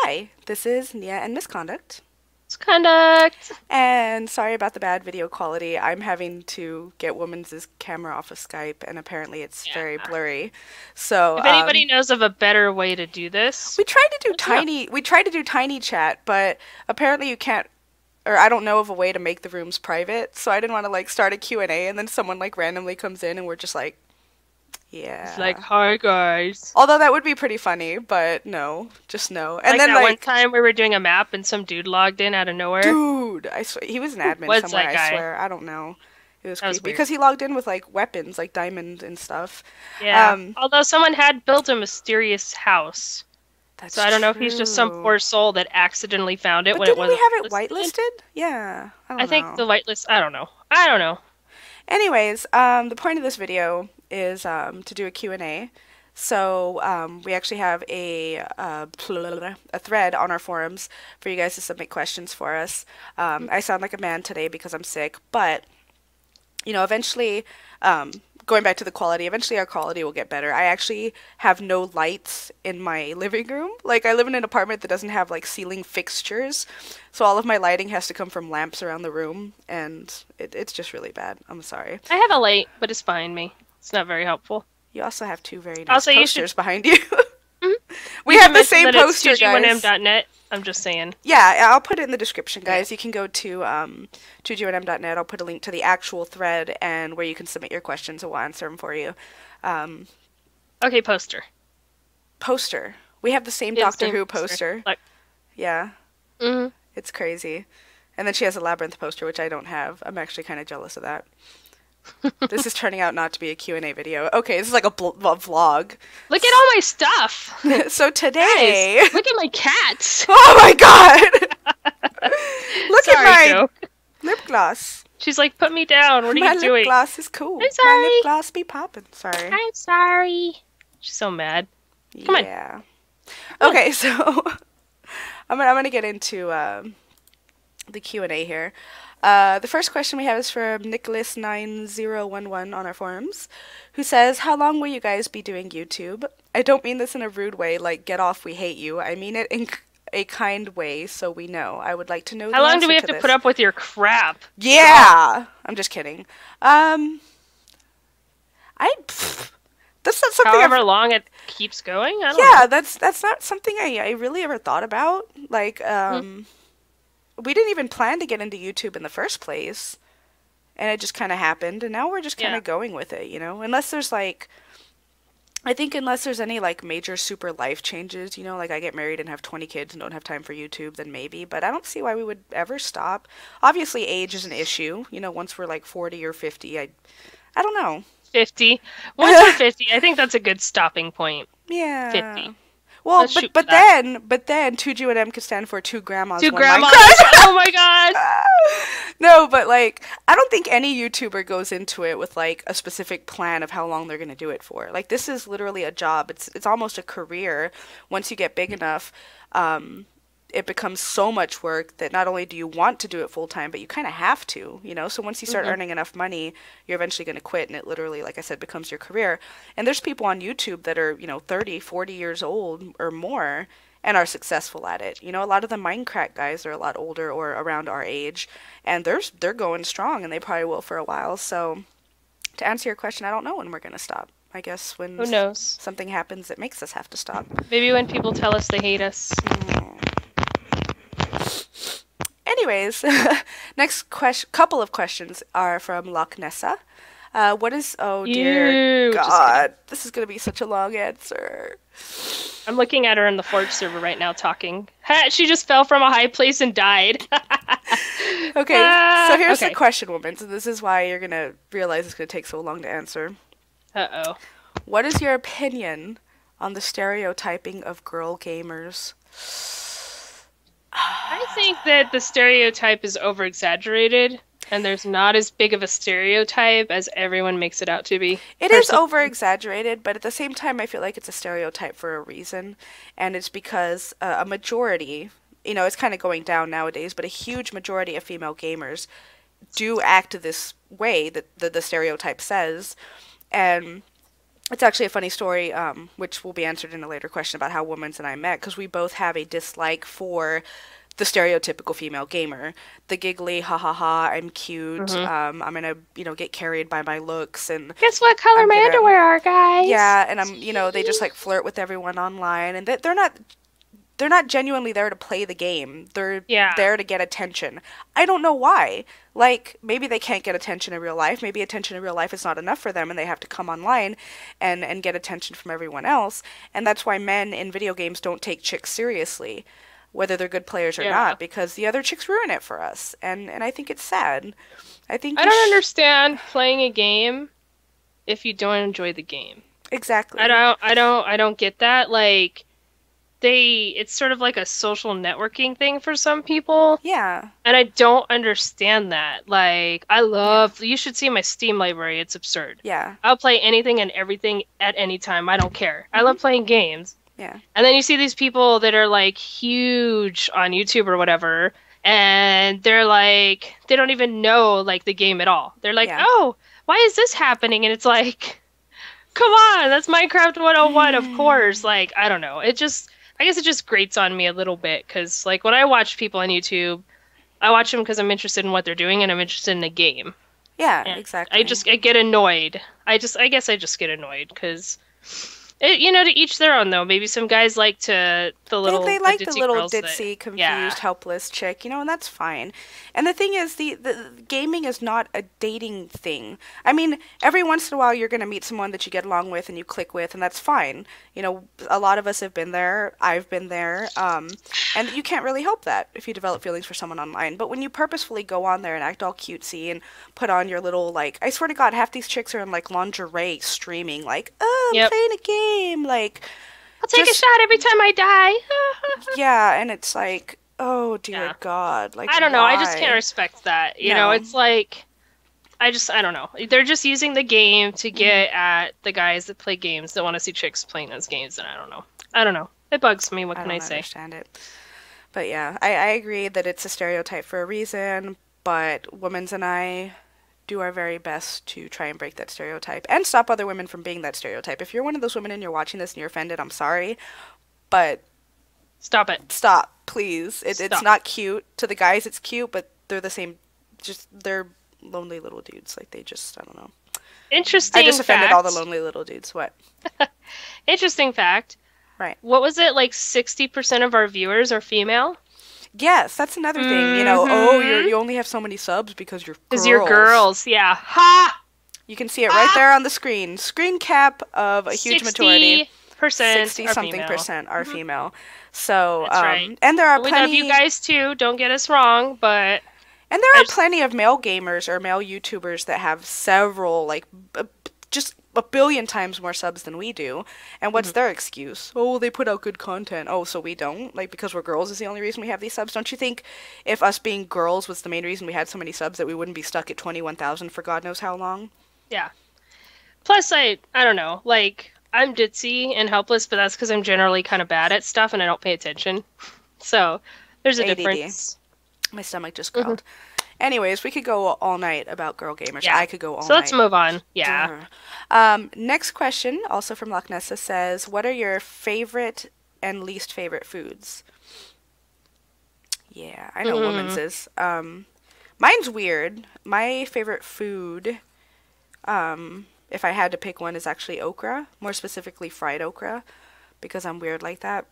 Hi, this is Nia and Misconduct. Misconduct. And sorry about the bad video quality. I'm having to get Woman's camera off of Skype, and apparently it's very Yeah. blurry. So, If anybody knows of a better way to do this, let us know. we tried to do tiny chat, but apparently you can't, or I don't know of a way to make the rooms private. So I didn't want to like start a Q&A and then someone like randomly comes in and we're just like, It's like, yeah. hi guys. Although that would be pretty funny, but no, just no. And Like then that one like time we were doing a map and some dude logged in out of nowhere. dude, I swear he was an Who admin was somewhere. that I guy? swear, I don't know. It was That was creepy weird. because he logged in with like weapons, like diamond and stuff. Yeah. Um, Although someone had built a mysterious house. So that's I don't know if he's just some true. poor soul that accidentally found it But when it didn't we wasn't have it listed. whitelisted? Yeah, I I don't think know. the whitelist, I don't know. I don't know. Anyways, the point of this video is to do a Q&A. So we actually have a thread on our forums for you guys to submit questions for us. I sound like a man today because I'm sick, but eventually, going back to the quality, eventually our quality will get better. I actually have no lights in my living room. Like, I live in an apartment that doesn't have, like, ceiling fixtures, so all of my lighting has to come from lamps around the room, and it's just really bad. I'm sorry. I have a light, but it's behind me. It's not very helpful. You also have two very nice Also, you should posters behind you. mhm. We You have can the mention same that it's poster, guys. 2g1m.net. I'm just saying. Yeah, I'll put it in the description, Yeah. guys. You can go to 2gnm.net. I'll put a link to the actual thread and where you can submit your questions and we'll answer them for you. Um, Okay, poster. Poster. We have the same Yeah, Doctor same Who poster. poster. Like, Yeah, hmm it's crazy. And then she has a Labyrinth poster, which I don't have. I'm actually kind of jealous of that. This is turning out not to be a Q&A video. Okay, this is like a vlog. Look at all my stuff. So Guys, today... look at my cats. Oh my god! Look at Sorry, my joke. lip gloss. She's like, put me down. What are My you lip doing? gloss is cool. I'm My lip sorry. gloss be popping. Sorry. I'm sorry. She's so mad. Come on. Yeah. Come on. Okay, so I'm gonna get into the Q&A here. The first question we have is from Nicholas9011 on our forums, who says, "How long will you guys be doing YouTube? I don't mean this in a rude way, like get off, we hate you. I mean it in a kind way, so we know. I would like to know How the long do answer we have to to put this." up with your crap? God. Yeah, I'm just kidding. Um, I that's not something I've However long it keeps going? I don't yeah, know. that's not something I really ever thought about. Like, Hmm. we didn't even plan to get into YouTube in the first place, and it just kind of happened, and now we're just kind Yeah. of going with it, you know? Unless there's like, I think unless there's any like major super life changes, like I get married and have 20 kids and don't have time for YouTube, then maybe, but I don't see why we would ever stop. Obviously, age is an issue, once we're like 40 or 50, I don't know. 50. Once we're 50, I think that's a good stopping point. Yeah. 50. Well, Let's shoot for that. but then 2G1M could stand for two grandmas, Two one grandmas. Minecraft. Oh my god. No, but like I don't think any YouTuber goes into it with like a specific plan of how long they're going to do it for. Like this is literally a job. It's almost a career. Once you get big enough, it becomes so much work that not only do you want to do it full time, but you kind of have to. So once you start Hmm. earning enough money, you're eventually going to quit and it literally, like I said, becomes your career. And there's people on YouTube that are, 30, 40 years old or more and are successful at it. A lot of the Minecraft guys are a lot older or around our age and they're going strong and they probably will for a while. So to answer your question, I don't know when we're going to stop. I guess when Who knows? something happens that makes us have to stop. Maybe when people tell us they hate us. Anyways, next couple of questions are from Loch Nessa. What is, oh dear You. Just kidding. God, this is going to be such a long answer. I'm looking at her in the Forge server right now talking. Ha, she just fell from a high place and died. Okay, so here's the Okay. question, woman. So this is why you're going to realize it's going to take so long to answer. Uh-oh. What is your opinion on the stereotyping of girl gamers? I think that the stereotype is over-exaggerated, and there's not as big of a stereotype as everyone makes it out to be. It is Personally, over exaggerated, but at the same time, I feel like it's a stereotype for a reason, and it's because a majority, it's kind of going down nowadays, but a huge majority of female gamers do act this way that the stereotype says, and It's actually a funny story, which will be answered in a later question about how Women's and I met, because we both have a dislike for the stereotypical female gamer, the giggly, ha ha ha, I'm cute, Hmm. I'm gonna, get carried by my looks, and Guess what color I'm my gonna, underwear are, guys? yeah, and they just like flirt with everyone online, and they're not genuinely there to play the game. They're Yeah. there to get attention. I don't know why. Like, maybe they can't get attention in real life. Maybe attention in real life is not enough for them and they have to come online and get attention from everyone else. And that's why men in video games don't take chicks seriously, whether they're good players or Yeah. not, because the other chicks ruin it for us. And I think it's sad. I think I don't understand playing a game if you don't enjoy the game. exactly. I don't get that. Like it's sort of like a social networking thing for some people, Yeah. and I don't understand that. Like Yeah. you should see my Steam library. It's absurd. Yeah. I'll play anything and everything at any time. I don't care. I Hmm. love playing games. Yeah. And then you see these people that are like huge on YouTube or whatever, and they're like they don't even know like the game at all. They're like, Yeah. "Oh, why is this happening?" And it's like, "Come on, that's Minecraft 101, of course." Like, I don't know. I guess it just grates on me a little bit because like when I watch people on YouTube, I watch them because I'm interested in what they're doing and I'm interested in the game. Yeah, And exactly. I get annoyed. I guess I just get annoyed because to each their own though. Maybe some guys like They the like the ditzy little girls that ditzy, yeah. confused, helpless chick, and that's fine. And the thing is, the gaming is not a dating thing. I mean, every once in a while you're going to meet someone that you get along with and you click with, and that's fine. A lot of us have been there. I've been there. And you can't really help that if you develop feelings for someone online. But when you purposefully go on there and act all cutesy and put on your little, like, I swear to God, half these chicks are in, like, lingerie streaming, like, oh, I'm Yep. playing a game, like, I'll take a just shot every time I die. yeah, and it's like, oh Yeah. dear God, like I don't know. I just can't why? respect that. No. It's like I don't know. They're just using the game to Hmm. get at the guys that play games that want to see chicks playing those games, and I don't know. I don't know. It bugs me. What I can I don't say? understand it. But yeah, I agree that it's a stereotype for a reason, but Women's and I do our very best to try and break that stereotype and stop other women from being that stereotype. If you're one of those women and you're watching this and you're offended, I'm sorry, but Stop it. stop, please. It's Stop. not cute. To the guys, it's cute, but they're the same. Just, they're lonely little dudes. Like, they just, I don't know. I Interesting just offended all the fact. lonely little dudes. What? Interesting fact. Right. What was it? Like 60% of our viewers are female? Yes, that's another thing. Oh, Mm-hmm. you only have so many subs because you're Because you're girls. girls. Yeah. Ha! You can see it right Ha! there on the screen. Screen cap of a huge majority. 60% 60 are something female. percent are Mhm. female. So, That's right. and there are We love you plenty, guys too. Don't get us wrong, but and there I are just plenty of male gamers or male YouTubers that have several, like, just a billion times more subs than we do. And what's mhm. their excuse? Oh, they put out good content. Oh, so we don't? Like, because we're girls is the only reason we have these subs? Don't you think if us being girls was the main reason we had so many subs that we wouldn't be stuck at 21,000 for God knows how long? Yeah. Plus, I don't know. Like, I'm ditzy and helpless, but that's because I'm generally kind of bad at stuff and I don't pay attention. So, there's a ADD. difference. My stomach just Hmm. growled. Anyways, we could go all night about girl gamers. Yeah. I could go all So let's night. move on. Yeah. Brr. Next question, also from Loch Nessa, says, "What are your favorite and least favorite foods?" Yeah, I know women's Mm. is. Mine's weird. My favorite food, if I had to pick one, is actually okra. More specifically, fried okra, because I'm weird like that.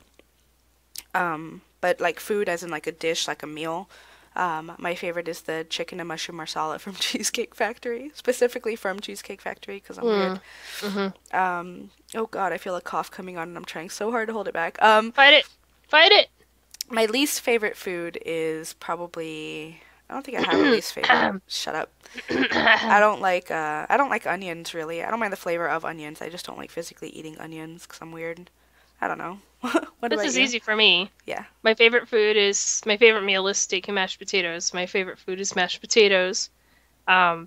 But like food, as in like a dish, like a meal. My favorite is the chicken and mushroom marsala from Cheesecake Factory, specifically from Cheesecake Factory, because I'm weird. Mm-hmm. Oh God, I feel a cough coming on, and I'm trying so hard to hold it back. Fight it. Fight it. My least favorite food is probably. I don't think I have a least favorite. Shut up. I don't like onions really. I don't mind the flavor of onions. I just don't like physically eating onions because I'm weird. I don't know. What This about is you? easy for me. Yeah. My favorite meal is steak and mashed potatoes. My favorite food is mashed potatoes.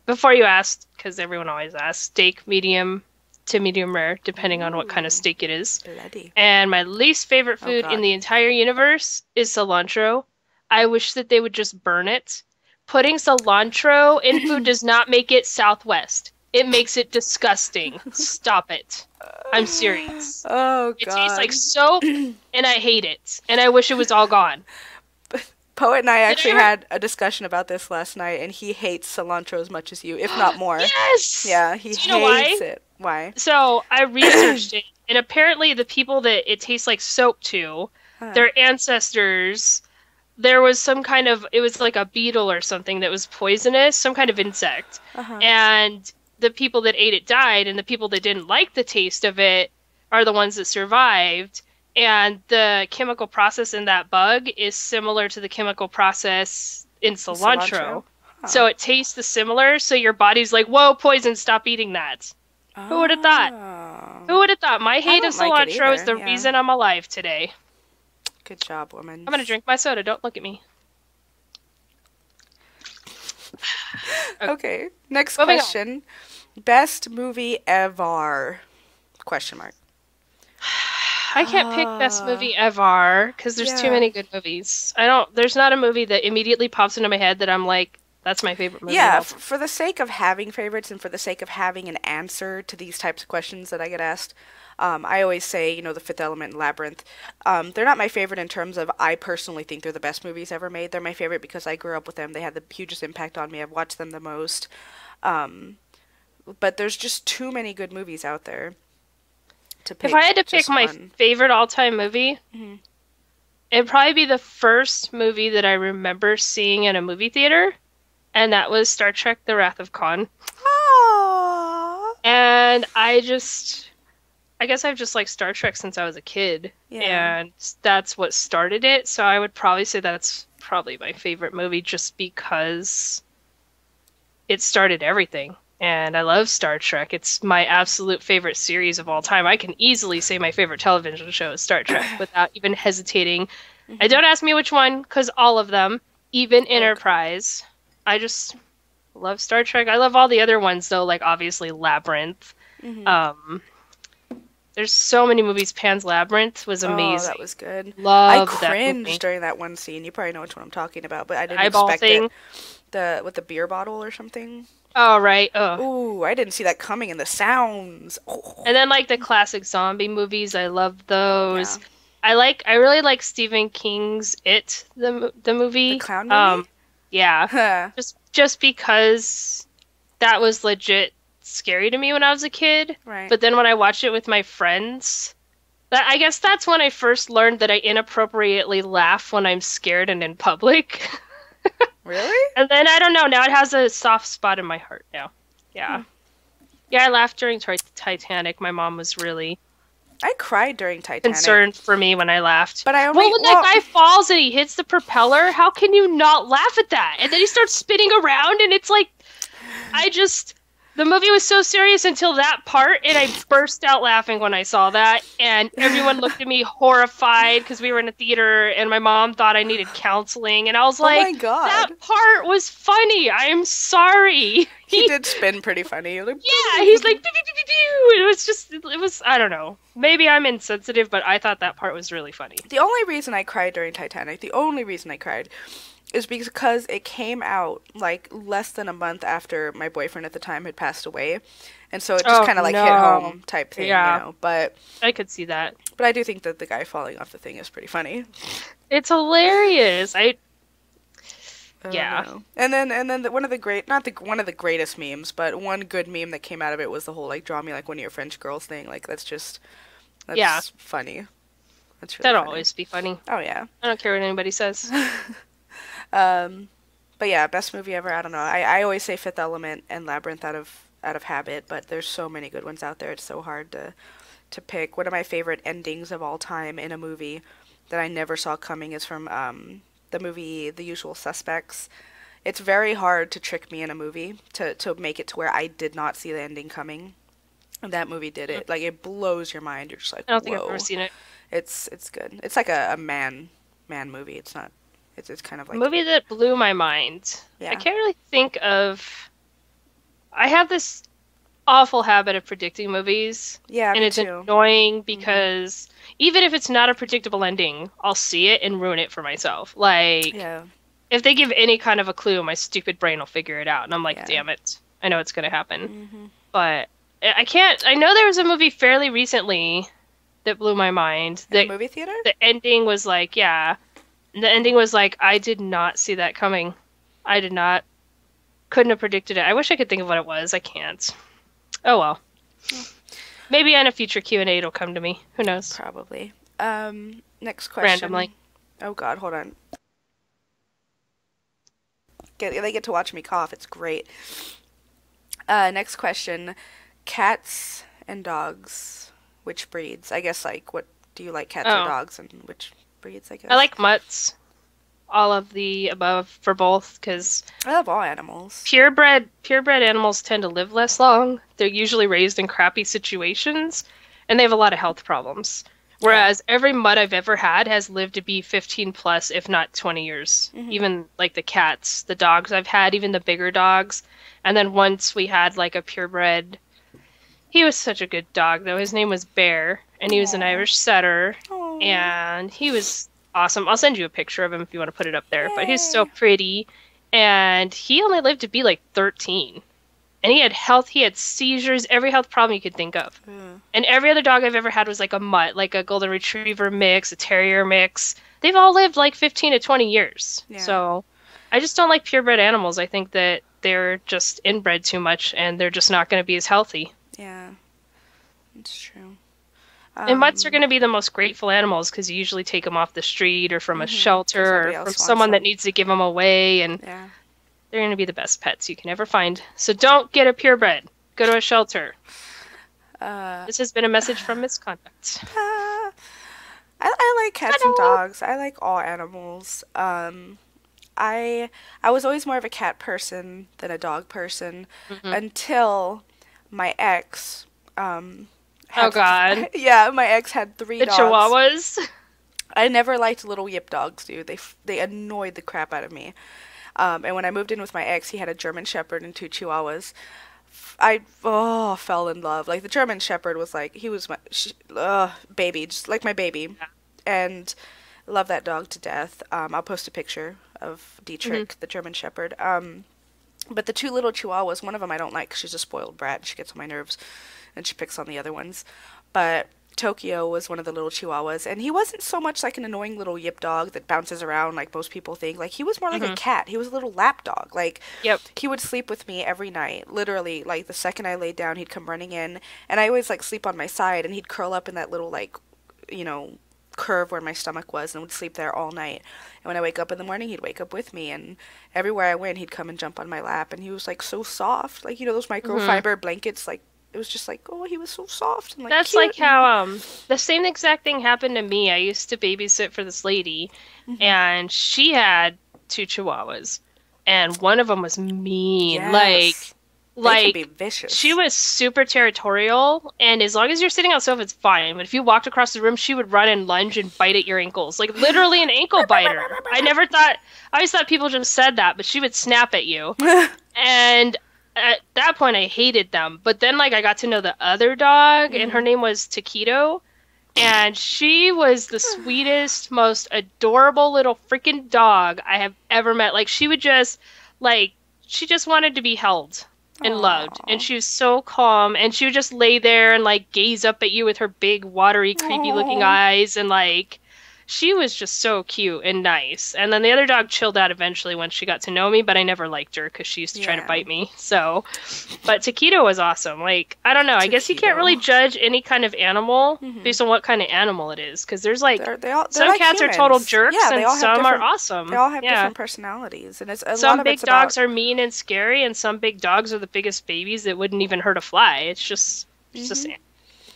Before you asked, because everyone always asks, steak medium to medium rare, depending on what kind of Ooh, steak it is. bloody. And my least favorite Oh food in God. the entire universe is cilantro. I wish that they would just burn it. Putting cilantro in food does not make it Southwest. It makes it disgusting. Stop it. I'm serious. Oh It tastes God. like soap, and I hate it. And I wish it was all gone. Poet and I Did I actually ever? had a discussion about this last night, and he hates cilantro as much as you, if not more. Yes! Yeah, he Do you know why? hates it. Why? So I researched it, and apparently the people that it tastes like soap to, Huh. their ancestors, there was some kind of, it was like a beetle or something that was poisonous, some kind of insect. Uh-huh. And the people that ate it died, and the people that didn't like the taste of it are the ones that survived. And the chemical process in that bug is similar to the chemical process in Cilantro? cilantro. Huh. So it tastes similar, so your body's like, whoa, poison, stop eating that. Who would have thought? Oh. Who would have thought? My I hate of don't like it cilantro is either. the Yeah. reason I'm alive today. Good job, woman. I'm gonna drink my soda, don't look at me. Okay, Okay. Next moving on. question. Best movie ever? Question mark. I can't pick best movie ever because there's too Yeah. many good movies. There's not a movie that immediately pops into my head that I'm like, that's my favorite movie of Yeah, all time. for the sake of having favorites and for the sake of having an answer to these types of questions that I get asked, I always say, The Fifth Element and Labyrinth. They're not my favorite in terms of I personally think they're the best movies ever made. They're my favorite because I grew up with them. They had the hugest impact on me. I've watched them the most. Um, but there's just too many good movies out there to If I had pick to pick just my one. favorite all-time movie, Hmm. it'd probably be the first movie that I remember seeing in a movie theater, and that was Star Trek: The Wrath of Khan. Aww. And I guess I've just liked Star Trek since I was a kid, Yeah. and that's what started it. So I would probably say that's probably my favorite movie just because it started everything. And I love Star Trek. It's my absolute favorite series of all time. I can easily say my favorite television show is Star Trek without even hesitating. And Hmm. don't ask me which one, because all of them, even Okay. Enterprise. I just love Star Trek. I love all the other ones, though, like obviously Labyrinth. Hmm. Um, there's so many movies. Pan's Labyrinth was Oh, that amazing. was good. I Love that cringed movie. during that one scene. You probably know which one I'm talking about, but I The didn't eyeball expect it. thing. The with the beer bottle or something. Oh, right. Ugh. Ooh, I didn't see that coming. And the sounds. Oh, And then like the classic zombie movies, I love yeah. those. I really like Stephen King's It, the The movie. clown movie? Yeah, Huh. just because that was legit scary to me when I was a kid. Right. But then when I watched it with my friends, I guess that's when I first learned that I inappropriately laugh when I'm scared and in public. Really? And then I don't know, now it has a soft spot in my heart now. Hmm. Yeah. Yeah, I laughed during Titanic. My mom was really I cried during Titanic, concerned for me when I laughed. but I Well, only when that guy falls and he hits the propeller, how can you not laugh at that? And then he starts spinning around, and it's like, I just. The movie was so serious until that part, and I burst out laughing when I saw that. And everyone looked at me horrified because we were in a theater, and my mom thought I needed counseling. And I was Oh my like, that God. part was funny. I am sorry. He did spin pretty funny. Like, Yeah, he's like, pew, pew, pew, pew, pew. It was just, it was, I don't know. Maybe I'm insensitive, but I thought that part was really funny. the only reason I cried during Titanic, the only reason I cried is because it came out like less than a month after my boyfriend at the time had passed away. And so it just Oh, kind of like hit no. home type thing, Yeah, But I could see that. I do think that the guy falling off the thing is pretty funny. It's hilarious. I don't Yeah. know. And then one of the great, not the one of the greatest memes, but one good meme that came out of it was the whole like draw me like one of your French girls thing. Like that's Yeah. funny. That's really That'll funny. always be funny. Oh yeah. I don't care what anybody says. Um, but yeah, best movie ever. I don't know. I always say Fifth Element and Labyrinth out of habit, but there's so many good ones out there. It's so hard to pick. One of my favorite endings of all time in a movie that I never saw coming is from the movie The Usual Suspects. It's very hard to trick me in a movie to make it to where I did not see the ending coming. And that movie did it. Like it blows your mind. You're just like, I don't think I've ever whoa. seen it. It's good. It's like a man movie. It's not. It's kind of A like movie that blew my mind. I yeah. can't really think of. I have this awful habit of predicting movies, Yeah, and me it's too. annoying Hmm. because even if it's not a predictable ending, I'll see it and ruin it for myself. Like, Yeah. if they give any kind of a clue, my stupid brain will figure it out, and I'm like, Yeah. damn it. I know it's gonna happen. Hmm. But I can't. I know there was a movie fairly recently that blew my mind. In the movie theater? The ending was like, yeah. The ending was like, I did not see that coming. I did not. Couldn't have predicted it. I wish I could think of what it was. I can't. Oh well. Maybe in a future Q&A it'll come to me. Who knows? Probably. Next question. Randomly. Oh God, hold on. They get to watch me cough. It's great. Next question. Cats and dogs. Which breeds? I guess, like, what do you like, cats or dogs, and which breeds, I guess? I like mutts. All of the above for both, because I love all animals. Purebred animals tend to live less long. They're usually raised in crappy situations, and they have a lot of health problems. Whereas every mutt I've ever had has lived to be 15 plus, if not 20 years. Mm-hmm. Even like the cats, the dogs I've had, even the bigger dogs. And then once we had like a purebred. He was such a good dog, though. His name was Bear, and he was an Irish setter, and he was awesome. I'll send you a picture of him if you want to put it up there. But he's so pretty, and he only lived to be like 13. And he had seizures, every health problem you could think of. And every other dog I've ever had was like a mutt, like a golden retriever mix, a terrier mix. They've all lived like 15 to 20 years. Yeah. So I just don't like purebred animals. I think that they're just inbred too much, and they're just not going to be as healthy. Yeah, it's true. And mutts are going to be the most grateful animals because you usually take them off the street or from a shelter or from someone that needs to give them away, and they're going to be the best pets you can ever find. So don't get a purebred. Go to a shelter. This has been a message from Misconduct. I like cats and dogs. I like all animals. I was always more of a cat person than a dog person until my ex. Oh God! Yeah, my ex had 3 dogs. The Chihuahuas. I never liked little yip dogs, dude. They annoyed the crap out of me. And when I moved in with my ex, he had a German Shepherd and 2 Chihuahuas. I fell in love. Like, the German Shepherd was like, he was my baby, just like my baby. Yeah. And love that dog to death. I'll post a picture of Dietrich, the German Shepherd. But the 2 little Chihuahuas, one of them I don't like because she's a spoiled brat. She gets on my nerves, and she picks on the other ones. But Tokyo was one of the little Chihuahuas, and he wasn't so much like an annoying little yip dog that bounces around like most people think. Like, he was more like a cat. He was a little lap dog. Like, he would sleep with me every night. Literally, like, the second I laid down, he'd come running in, and I always, like, sleep on my side, and he'd curl up in that little, like, you know, curve where my stomach was and would sleep there all night. And when I wake up in the morning, he'd wake up with me, and everywhere I went, he'd come and jump on my lap, and he was, like, so soft. Like, you know, those microfiber blankets, like, it was just like, oh, he was so soft and like that's cute. Like how the same exact thing happened to me. I used to babysit for this lady, and she had 2 Chihuahuas, and one of them was mean. Yes. They can be vicious. She was super territorial, and as long as you're sitting on the sofa, it's fine. But if you walked across the room, she would run and lunge and bite at your ankles, like literally an ankle biter. I always thought people just said that, but she would snap at you, and at that point I hated them. But then like I got to know the other dog, and her name was Taquito, and she was the sweetest, most adorable little freaking dog I have ever met. Like, she would just she just wanted to be held and loved, and she was so calm, and she would just lay there and like gaze up at you with her big watery creepy looking eyes, and like she was just so cute and nice. And then the other dog chilled out eventually once she got to know me, but I never liked her because she used to try to bite me. So, but Taquito was awesome. Like, I don't know. I guess you can't really judge any kind of animal based on what kind of animal it is, because there's like they're some like cats humans. Are total jerks, and some are awesome. They all have different personalities, and it's some big dogs are mean and scary, and some big dogs are the biggest babies that wouldn't even hurt a fly. It's just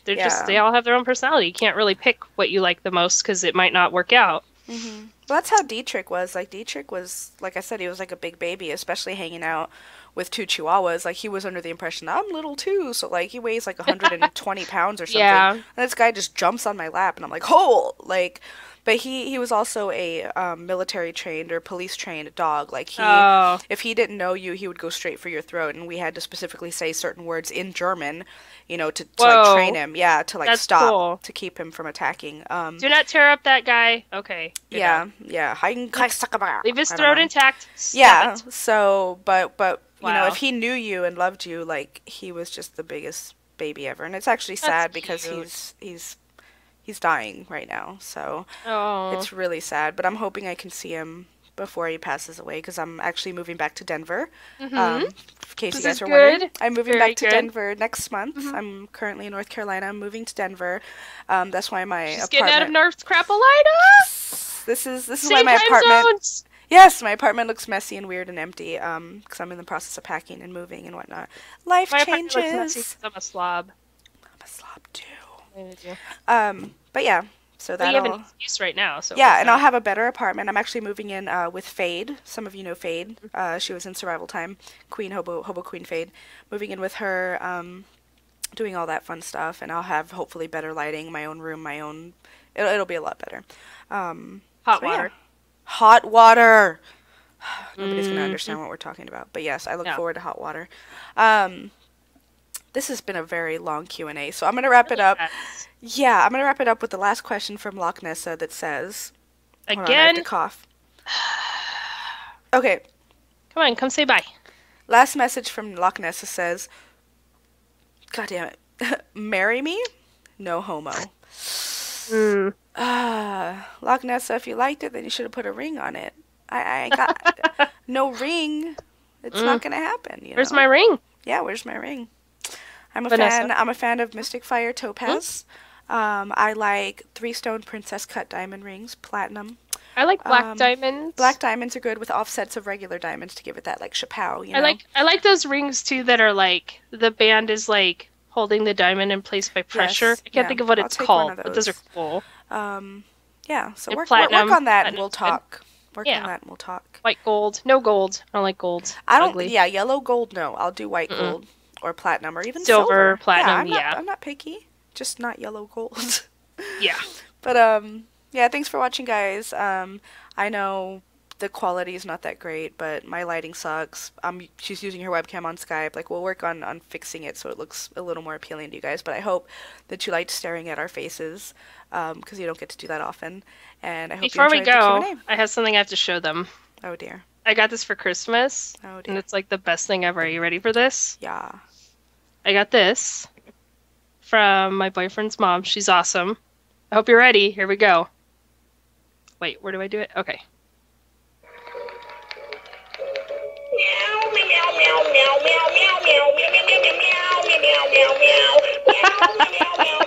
they all have their own personality. You can't really pick what you like the most because it might not work out. Well, that's how Dietrich was. Like, Dietrich was, like I said, he was like a big baby, especially hanging out with 2 Chihuahuas. Like, he was under the impression that I'm little too, so like he weighs like 120 pounds or something. Yeah. And this guy just jumps on my lap, and I'm like, oh, like. But he was also a military trained or police trained dog. Like, if he didn't know you, he would go straight for your throat, and we had to specifically say certain words in German, you know, to like train him. Yeah, to like stop, to keep him from attacking. Do not tear up that guy. Okay. Yeah. Leave his throat intact. Yeah. So, but you know, if Wow. he knew you and loved you, like he was just the biggest baby ever. And it's actually That's sad because cute. he's dying right now. So Oh. it's really sad, but I'm hoping I can see him before he passes away because I'm actually moving back to Denver. Mm-hmm. In case you This is guys are wondering, good. I'm moving Very back to good. Denver next month. Mm-hmm. I'm currently in North Carolina. I'm moving to Denver. That's why my She's getting out of apartment. North Crapalina. This is why Same my time apartment. zones. Yes, my apartment looks messy and weird and empty. Because I'm in the process of packing and moving and whatnot. Life My apartment looks messy changes. because I'm a slob. I'm a slob too. I do. But yeah, so Well, you have an that'll. excuse right now, so it Yeah, works and I'll out. have a better apartment. I'm actually moving in with Fade. Some of you know Fade. She was in Survival Time, Queen Hobo Queen Fade. Moving in with her, doing all that fun stuff, and I'll have hopefully better lighting, my own room, my own. It'll be a lot better. Hot So yeah, water. hot water. Nobody's gonna Mm-hmm. understand what we're talking about, but yes, I look Yeah. forward to hot water. Um, this has been a very long Q&A, so I'm gonna wrap it Really up. has. Yeah, I'm gonna wrap it up with the last question from Loch Nessa that says, hold on, I have to Again. cough. Okay, Come on, come say bye. last message from Loch Nessa says, God damn it, marry me? No homo. Mm. Loch Nessa, if you liked it, then you should have put a ring on it. I got no ring. It's not gonna happen, you Where's know. my ring, Yeah, where's my ring? I'm a Vanessa? fan. I'm a fan of Mystic Fire Hmm? Topaz. I like 3 stone princess cut diamond rings, platinum. I like black Black diamonds. diamonds are good with offsets of regular diamonds to give it that like chapow, you I know. like I like those rings too that are like the band is like holding the diamond in place by pressure. Yes, I can't yeah. think of what I'll it's take one called, of but those are those. cool. Yeah. So And work on that and we'll platinum's good. talk. Work on Yeah, that and we'll talk. white gold, no gold. I don't like gold. I don't. Ugly. Yeah, yellow gold. No, I'll do white Mm-mm. gold or platinum or even Silver, silver. Yeah, platinum. Yeah, I'm not picky. Just not yellow gold. yeah. But yeah, thanks for watching, guys. I know the quality is not that great, but my lighting sucks. She's using her webcam on Skype. Like, we'll work on fixing it so it looks a little more appealing to you guys. But I hope that you liked staring at our faces, because you don't get to do that often. And I hope you Before we enjoyed the go, Q&A. I have something I have to show them. Oh dear. I got this for Christmas, Oh and dear. it's like the best thing ever. Are you ready for this? Yeah. I got this from my boyfriend's mom. She's awesome. I hope you're ready. Here we go. Wait, where do I do it? Okay.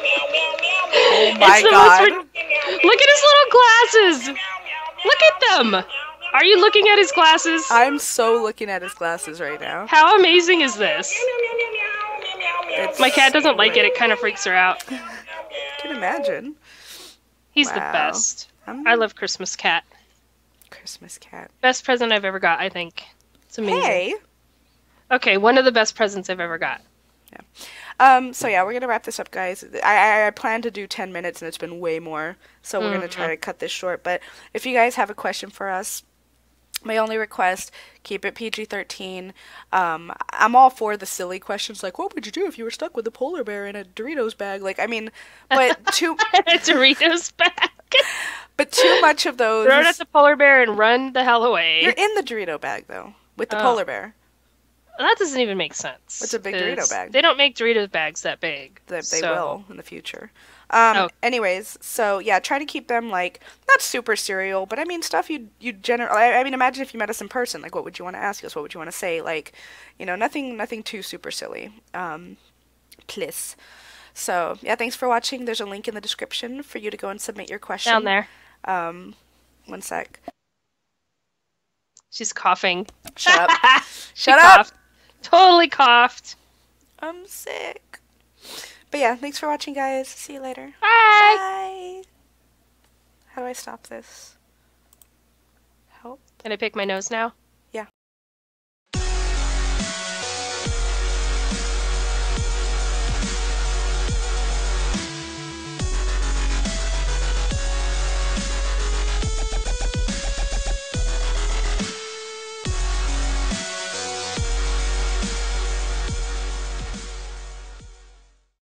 Oh my It's the most God. Look at his little glasses. Look at them. Are you looking at his glasses? I'm so looking at his glasses right now. How amazing is this? It's My cat doesn't like it. It kind of freaks her out. I can imagine. He's the Wow. best. I'm I love Christmas cat. Christmas cat. Best present I've ever got, I think. It's amazing. Hey. Okay, one of the best presents I've ever got. So yeah, we're gonna wrap this up, guys. I plan to do 10 minutes, and it's been way more. So we're gonna try to cut this short. But if you guys have a question for us, my only request, keep it PG-13. I'm all for the silly questions like, what would you do if you were stuck with a polar bear in a Doritos bag? Like, I mean, but too, A Doritos bag. but too much of those. Throw it at the polar bear and run the hell away. You're in the Dorito bag though, with the Oh. polar bear. That doesn't even make sense. It's a big Dorito 'cause bag. They don't make Dorito bags that big. That they so- will in the future. Oh. Anyways, so yeah, try to keep them like not super serial, but I mean stuff you generally. I mean, imagine if you met us in person. Like, what would you want to ask us? What would you want to say? Like, you know, nothing too super silly. Please. So yeah, thanks for watching. There's a link in the description for you to go and submit your question. Down there. 1 sec. She's coughing. Shut up. She Shut up. coughed. Totally coughed. I'm sick. But yeah, thanks for watching, guys. See you later. Bye. Bye. How do I stop this? Help. Can I pick my nose now?